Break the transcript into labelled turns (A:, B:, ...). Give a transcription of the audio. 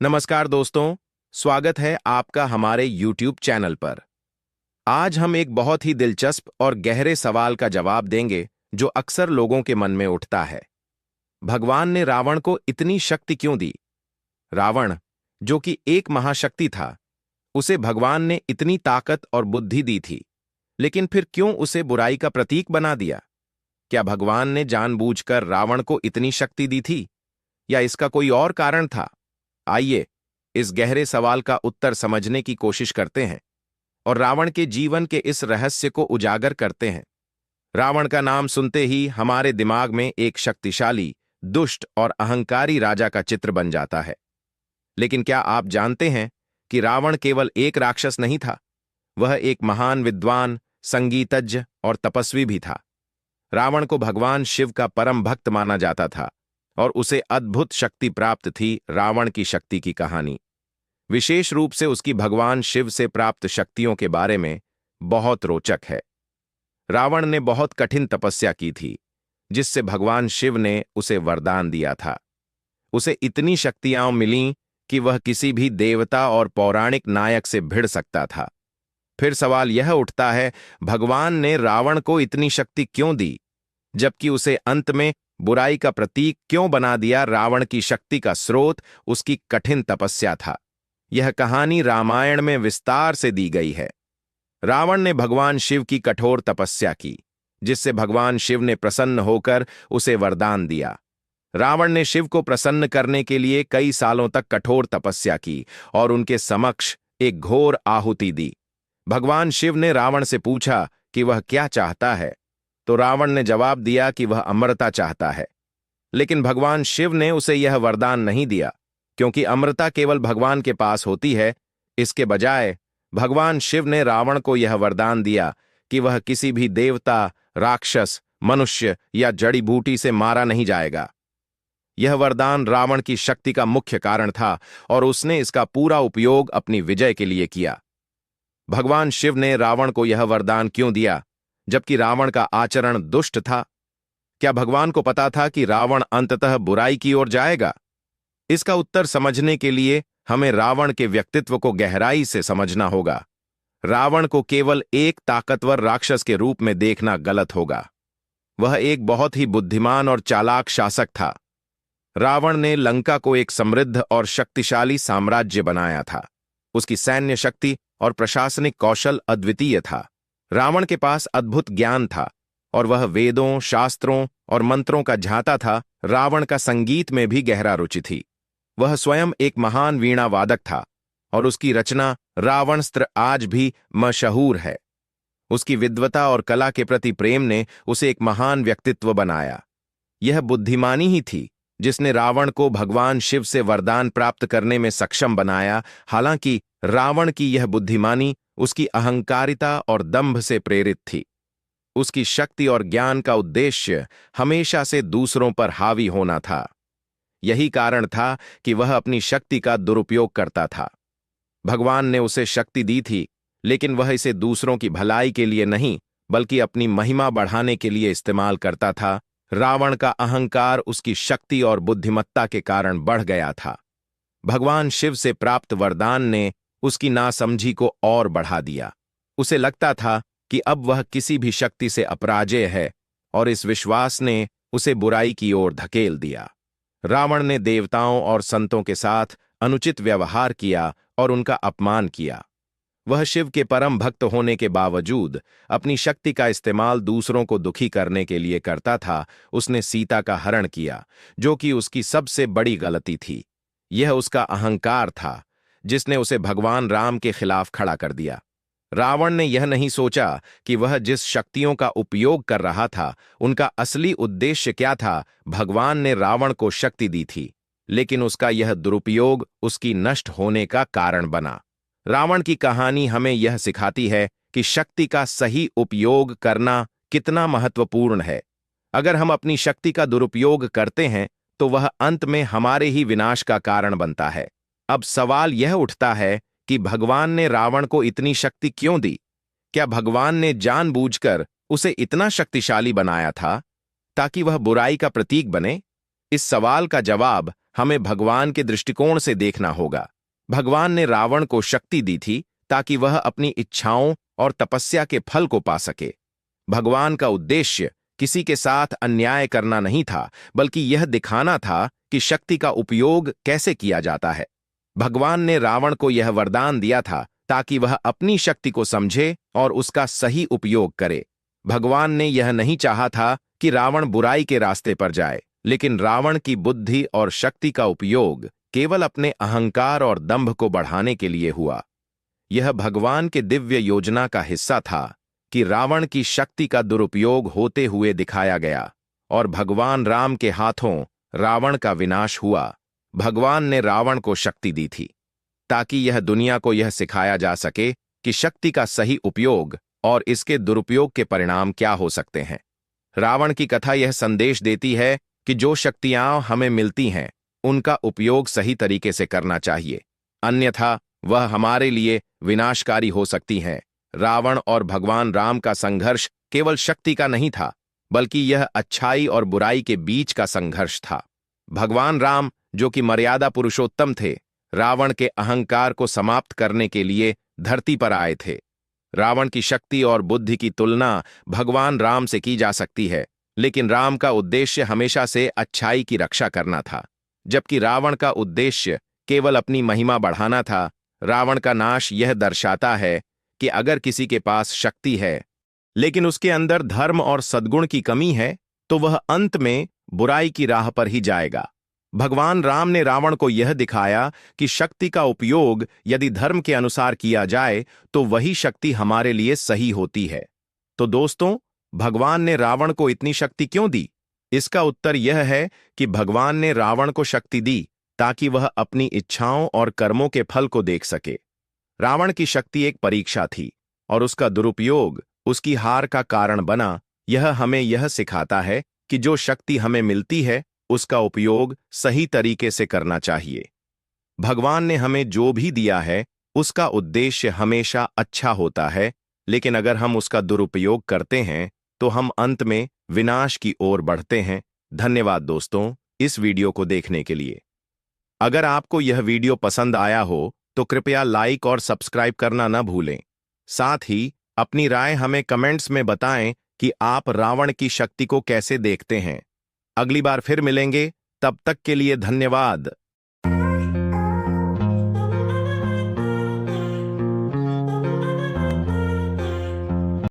A: नमस्कार दोस्तों, स्वागत है आपका हमारे YouTube चैनल पर। आज हम एक बहुत ही दिलचस्प और गहरे सवाल का जवाब देंगे जो अक्सर लोगों के मन में उठता है। भगवान ने रावण को इतनी शक्ति क्यों दी? रावण, जो कि एक महाशक्ति था, उसे भगवान ने इतनी ताकत और बुद्धि दी थी, लेकिन फिर क्यों उसे बुराई का प्रतीक बना दिया? क्या भगवान ने जानबूझकर रावण को इतनी शक्ति दी थी, या इसका कोई और कारण था? आइए इस गहरे सवाल का उत्तर समझने की कोशिश करते हैं और रावण के जीवन के इस रहस्य को उजागर करते हैं। रावण का नाम सुनते ही हमारे दिमाग में एक शक्तिशाली, दुष्ट और अहंकारी राजा का चित्र बन जाता है। लेकिन क्या आप जानते हैं कि रावण केवल एक राक्षस नहीं था? वह एक महान विद्वान, संगीतज्ञ और तपस्वी भी था। रावण को भगवान शिव का परम भक्त माना जाता था और उसे अद्भुत शक्ति प्राप्त थी। रावण की शक्ति की कहानी, विशेष रूप से उसकी भगवान शिव से प्राप्त शक्तियों के बारे में, बहुत रोचक है। रावण ने बहुत कठिन तपस्या की थी, जिससे भगवान शिव ने उसे वरदान दिया था। उसे इतनी शक्तियां मिलीं कि वह किसी भी देवता और पौराणिक नायक से भिड़ सकता था। फिर सवाल यह उठता है, भगवान ने रावण को इतनी शक्ति क्यों दी, जबकि उसे अंत में बुराई का प्रतीक क्यों बना दिया? रावण की शक्ति का स्रोत उसकी कठिन तपस्या था। यह कहानी रामायण में विस्तार से दी गई है। रावण ने भगवान शिव की कठोर तपस्या की, जिससे भगवान शिव ने प्रसन्न होकर उसे वरदान दिया। रावण ने शिव को प्रसन्न करने के लिए कई सालों तक कठोर तपस्या की और उनके समक्ष एक घोर आहुति दी। भगवान शिव ने रावण से पूछा कि वह क्या चाहता है, तो रावण ने जवाब दिया कि वह अमरता चाहता है। लेकिन भगवान शिव ने उसे यह वरदान नहीं दिया, क्योंकि अमरता केवल भगवान के पास होती है। इसके बजाय भगवान शिव ने रावण को यह वरदान दिया कि वह किसी भी देवता, राक्षस, मनुष्य या जड़ी बूटी से मारा नहीं जाएगा। यह वरदान रावण की शक्ति का मुख्य कारण था और उसने इसका पूरा उपयोग अपनी विजय के लिए किया। भगवान शिव ने रावण को यह वरदान क्यों दिया, जबकि रावण का आचरण दुष्ट था? क्या भगवान को पता था कि रावण अंततः बुराई की ओर जाएगा? इसका उत्तर समझने के लिए हमें रावण के व्यक्तित्व को गहराई से समझना होगा। रावण को केवल एक ताकतवर राक्षस के रूप में देखना गलत होगा। वह एक बहुत ही बुद्धिमान और चालाक शासक था। रावण ने लंका को एक समृद्ध और शक्तिशाली साम्राज्य बनाया था। उसकी सैन्य शक्ति और प्रशासनिक कौशल अद्वितीय था। रावण के पास अद्भुत ज्ञान था और वह वेदों, शास्त्रों और मंत्रों का झांता था। रावण का संगीत में भी गहरा रुचि थी। वह स्वयं एक महान वीणा वादक था और उसकी रचना रावणस्त्र आज भी मशहूर है। उसकी विद्वता और कला के प्रति प्रेम ने उसे एक महान व्यक्तित्व बनाया। यह बुद्धिमानी ही थी जिसने रावण को भगवान शिव से वरदान प्राप्त करने में सक्षम बनाया। हालांकि रावण की यह बुद्धिमानी उसकी अहंकारिता और दंभ से प्रेरित थी। उसकी शक्ति और ज्ञान का उद्देश्य हमेशा से दूसरों पर हावी होना था। यही कारण था कि वह अपनी शक्ति का दुरुपयोग करता था। भगवान ने उसे शक्ति दी थी, लेकिन वह इसे दूसरों की भलाई के लिए नहीं, बल्कि अपनी महिमा बढ़ाने के लिए इस्तेमाल करता था। रावण का अहंकार उसकी शक्ति और बुद्धिमत्ता के कारण बढ़ गया था। भगवान शिव से प्राप्त वरदान ने उसकी नासमझी को और बढ़ा दिया। उसे लगता था कि अब वह किसी भी शक्ति से अपराजेय है और इस विश्वास ने उसे बुराई की ओर धकेल दिया। रावण ने देवताओं और संतों के साथ अनुचित व्यवहार किया और उनका अपमान किया। वह शिव के परम भक्त होने के बावजूद अपनी शक्ति का इस्तेमाल दूसरों को दुखी करने के लिए करता था। उसने सीता का हरण किया, जो कि उसकी सबसे बड़ी गलती थी। यह उसका अहंकार था जिसने उसे भगवान राम के खिलाफ खड़ा कर दिया। रावण ने यह नहीं सोचा कि वह जिस शक्तियों का उपयोग कर रहा था उनका असली उद्देश्य क्या था। भगवान ने रावण को शक्ति दी थी, लेकिन उसका यह दुरुपयोग उसकी नष्ट होने का कारण बना। रावण की कहानी हमें यह सिखाती है कि शक्ति का सही उपयोग करना कितना महत्वपूर्ण है। अगर हम अपनी शक्ति का दुरुपयोग करते हैं तो वह अंत में हमारे ही विनाश का कारण बनता है। अब सवाल यह उठता है कि भगवान ने रावण को इतनी शक्ति क्यों दी? क्या भगवान ने जानबूझकर उसे इतना शक्तिशाली बनाया था ताकि वह बुराई का प्रतीक बने? इस सवाल का जवाब हमें भगवान के दृष्टिकोण से देखना होगा। भगवान ने रावण को शक्ति दी थी ताकि वह अपनी इच्छाओं और तपस्या के फल को पा सके। भगवान का उद्देश्य किसी के साथ अन्याय करना नहीं था, बल्कि यह दिखाना था कि शक्ति का उपयोग कैसे किया जाता है। भगवान ने रावण को यह वरदान दिया था ताकि वह अपनी शक्ति को समझे और उसका सही उपयोग करे। भगवान ने यह नहीं चाहा था कि रावण बुराई के रास्ते पर जाए, लेकिन रावण की बुद्धि और शक्ति का उपयोग केवल अपने अहंकार और दंभ को बढ़ाने के लिए हुआ। यह भगवान के दिव्य योजना का हिस्सा था कि रावण की शक्ति का दुरुपयोग होते हुए दिखाया गया और भगवान राम के हाथों रावण का विनाश हुआ। भगवान ने रावण को शक्ति दी थी ताकि यह दुनिया को यह सिखाया जा सके कि शक्ति का सही उपयोग और इसके दुरुपयोग के परिणाम क्या हो सकते हैं। रावण की कथा यह संदेश देती है कि जो शक्तियां हमें मिलती हैं उनका उपयोग सही तरीके से करना चाहिए, अन्यथा वह हमारे लिए विनाशकारी हो सकती हैं। रावण और भगवान राम का संघर्ष केवल शक्ति का नहीं था, बल्कि यह अच्छाई और बुराई के बीच का संघर्ष था। भगवान राम, जो कि मर्यादा पुरुषोत्तम थे, रावण के अहंकार को समाप्त करने के लिए धरती पर आए थे। रावण की शक्ति और बुद्धि की तुलना भगवान राम से की जा सकती है, लेकिन राम का उद्देश्य हमेशा से अच्छाई की रक्षा करना था, जबकि रावण का उद्देश्य केवल अपनी महिमा बढ़ाना था। रावण का नाश यह दर्शाता है कि अगर किसी के पास शक्ति है लेकिन उसके अंदर धर्म और सद्गुण की कमी है, तो वह अंत में बुराई की राह पर ही जाएगा। भगवान राम ने रावण को यह दिखाया कि शक्ति का उपयोग यदि धर्म के अनुसार किया जाए तो वही शक्ति हमारे लिए सही होती है। तो दोस्तों, भगवान ने रावण को इतनी शक्ति क्यों दी? इसका उत्तर यह है कि भगवान ने रावण को शक्ति दी ताकि वह अपनी इच्छाओं और कर्मों के फल को देख सके। रावण की शक्ति एक परीक्षा थी और उसका दुरुपयोग उसकी हार का कारण बना। यह हमें यह सिखाता है कि जो शक्ति हमें मिलती है उसका उपयोग सही तरीके से करना चाहिए। भगवान ने हमें जो भी दिया है उसका उद्देश्य हमेशा अच्छा होता है, लेकिन अगर हम उसका दुरुपयोग करते हैं तो हम अंत में विनाश की ओर बढ़ते हैं। धन्यवाद दोस्तों, इस वीडियो को देखने के लिए। अगर आपको यह वीडियो पसंद आया हो तो कृपया लाइक और सब्सक्राइब करना न भूलें। साथ ही अपनी राय हमें कमेंट्स में बताएं कि आप रावण की शक्ति को कैसे देखते हैं। अगली बार फिर मिलेंगे, तब तक के लिए धन्यवाद।